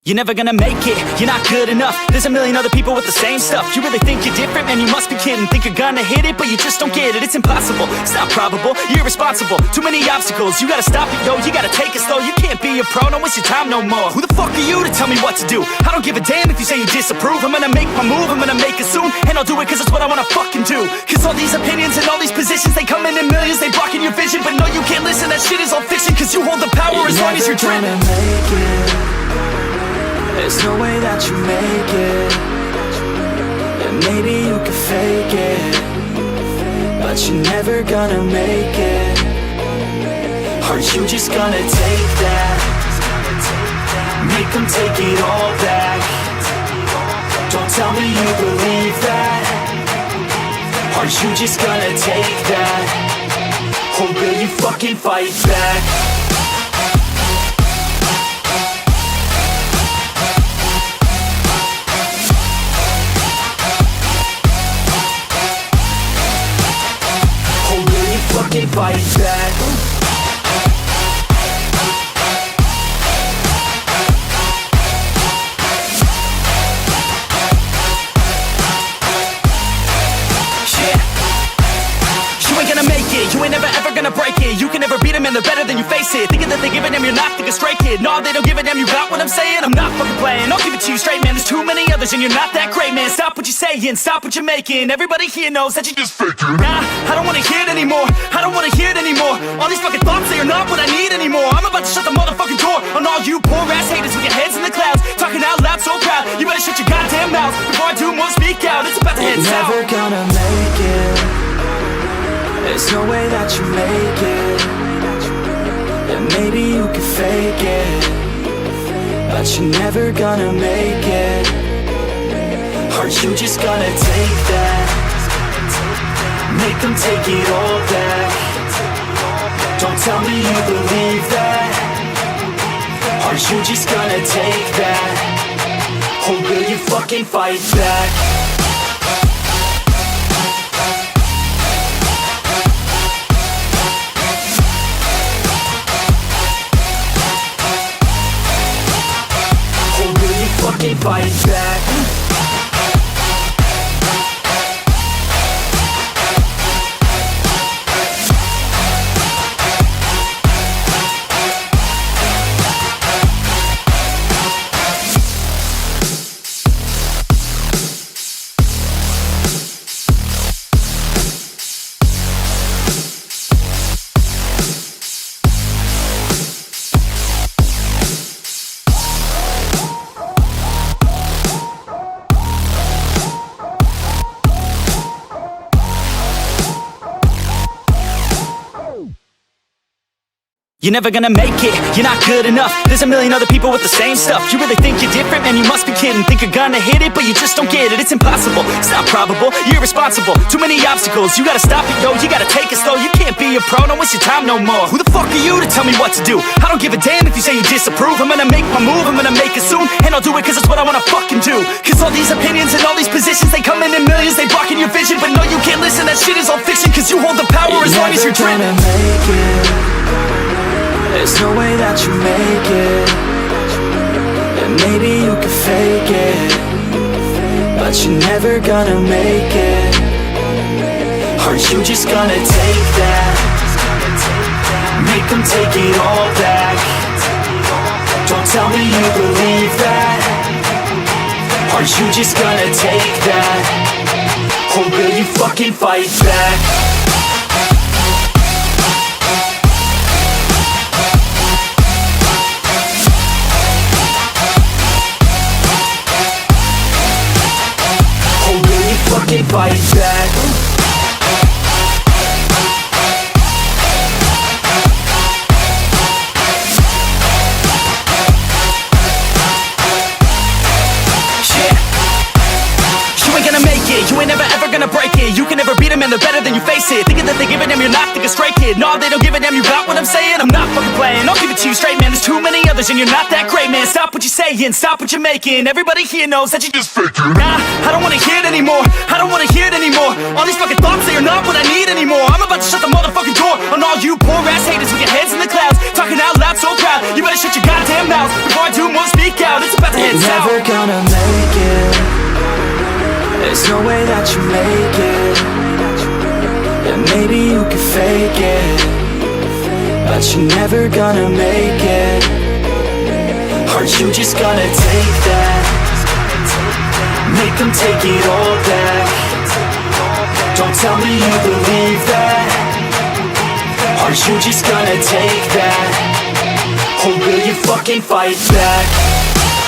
You're never gonna make it, you're not good enough. There's a million other people with the same stuff. You really think you're different? Man, you must be kidding. Think you're gonna hit it, but you just don't get it. It's impossible, it's not probable, you're irresponsible. Too many obstacles, you gotta stop it, yo. You gotta take it slow, you can't be a pro. Don't waste your time no more. Who the fuck are you to tell me what to do? I don't give a damn if you say you disapprove. I'm gonna make my move, I'm gonna make it soon. And I'll do it cause it's what I wanna fucking do. Cause all these opinions and all these positions, they come in millions, they blocking your vision. But no, you can't listen, that shit is all fiction. Cause you hold the power as long as you're dreaming. There's no way that you make it. And maybe you can fake it, but you're never gonna make it. Are you just gonna take that? Make them take it all back. Don't tell me you believe that. Are you just gonna take that? Or will you fucking fight back? Fucking fight back. You ain't gonna make it, you ain't never ever gonna break it. You can never beat them and they're better than you face it. Thinking that they give a damn, you're not thinking straight, kid. No, they don't give a damn, you got what I'm saying? I'm not fucking playing, I'll give it to you straight, man. There's too many others and you're not that great, man. Stop what you're saying, stop what you're making. Everybody here knows that you just faking. Nah, I don't wanna hear it anymore, I don't wanna hear it anymore. All these fucking thoughts, they are not what I need anymore. I'm about to shut the motherfucking door on all you poor ass haters with your heads in the clouds, talking out loud so proud. You better shut your goddamn mouth before I do more speak out. It's about to head south. You're never gonna make it. There's no way that you make it. And maybe you can fake it, but you're never gonna make it. Are you just gonna take that? Make them take it all back. Don't tell me you believe that. Are you just gonna take that? Or will you fucking fight back? Fucking fight back. You're never gonna make it, you're not good enough. There's a million other people with the same stuff. You really think you're different? Man, you must be kidding. Think you're gonna hit it, but you just don't get it. It's impossible, it's not probable, you're irresponsible. Too many obstacles, you gotta stop it, yo. You gotta take it slow, you can't be a pro. Don't waste your time no more. Who the fuck are you to tell me what to do? I don't give a damn if you say you disapprove. I'm gonna make my move, I'm gonna make it soon. And I'll do it cause it's what I wanna fucking do. Cause all these opinions and all these positions, they come in millions, they blocking your vision. But no, you can't listen, that shit is all fiction. Cause you hold the power as long as you're dreaming. There's no way that you make it. And maybe you can fake it, but you're never gonna make it. Are you just gonna take that? Make them take it all back. Don't tell me you believe that. Are you just gonna take that? Or will you fucking fight back? Fucking fight back. You ain't gonna make it, you ain't never ever gonna break it. You can never beat them and they're better than you face it. Thinking that they give a damn, you're not thinking straight, kid. No, they don't give a damn, you got what I'm saying? I'm not fucking playing, I'll give it to you straight, man. There's too many others and you're not that great, man. Stop what you're saying, stop what you're making. Everybody here knows that you just faking. Nah, I don't wanna hear it anymore, I don't wanna hear it anymore. All these fucking thoughts, they are not what I need anymore. I'm about to shut the motherfucking door on all you poor ass haters with your heads in the clouds, talking out loud so proud. You better shut your goddamn mouth before I attitude won't speak out. It's about to head You're south. never gonna make it. There's no way that you make it. Yeah, maybe you could fake it, but you're never gonna make it. Are you just gonna take that? Make them take it all back. Don't tell me you believe that. Are you just gonna take that? Or will you fucking fight back?